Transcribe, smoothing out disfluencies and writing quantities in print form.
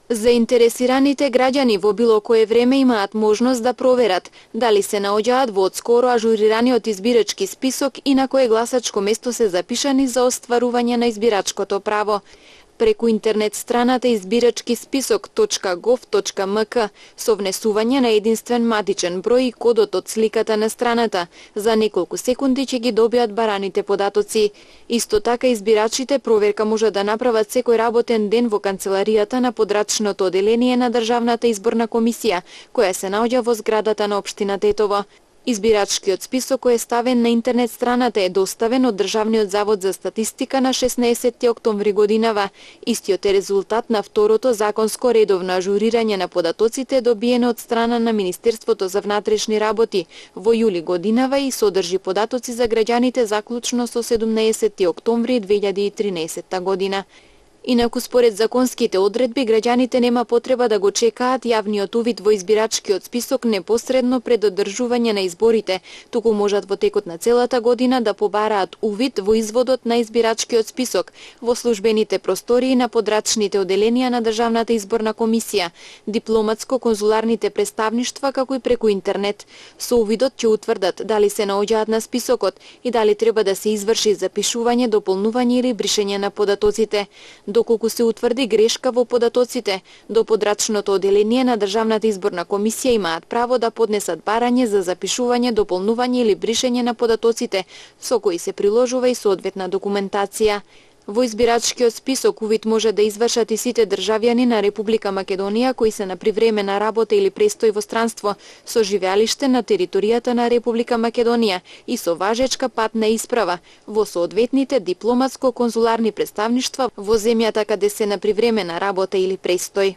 Заинтересираните граѓани во било кое време имаат можност да проверат дали се наоѓаат во одскоро ажурираниот избирачки список и на кое гласачко место се запишани за остварување на избирачкото право. Преку интернет страната избирачкисписок.gov.mk со внесување на единствен матичен број и кодот од сликата на страната, за неколку секунди ќе ги добијат бараните податоци. Исто така избирачите проверка може да направат секој работен ден во канцеларијата на подрачното оделение на Државната изборна комисија, која се наоѓа во зградата на општина Тетово. Избирачкиот список кој е ставен на интернет страната е доставен од Државниот завод за статистика на 16 октомври годинава. Истиот е резултат на второто законско редовно ажурирање на податоците добиено од страна на Министерството за внатрешни работи во јули годинава и содржи податоци за граѓаните заклучно со 17 октомври 2013 година. Инаку според законските одредби, граѓаните нема потреба да го чекаат јавниот увид во избирачкиот список непосредно пред одржување на изборите, туку можат во текот на целата година да побараат увид во изводот на избирачкиот список во службените простории на подрачните оделенија на Државната изборна комисија, дипломатско-конзуларните представништва како и преку интернет. Со увидот ќе утврдат дали се наоѓаат на списокот и дали треба да се изврши запишување, дополнување или бришење на податоците. Доколку се утврди грешка во податоците, до подрачното оделение на Државната изборна комисија имаат право да поднесат барање за запишување, дополнување или бришење на податоците, со кои се приложува и соодветна документација. Во избирачкиот список увид може да извршат и сите државјани на Република Македонија кои се на привремена работа или престој во странство, со живеалиште на територијата на Република Македонија и со важечка патна исправа во соодветните дипломатско-конзуларни представништва во земјата каде се на привремена работа или престој.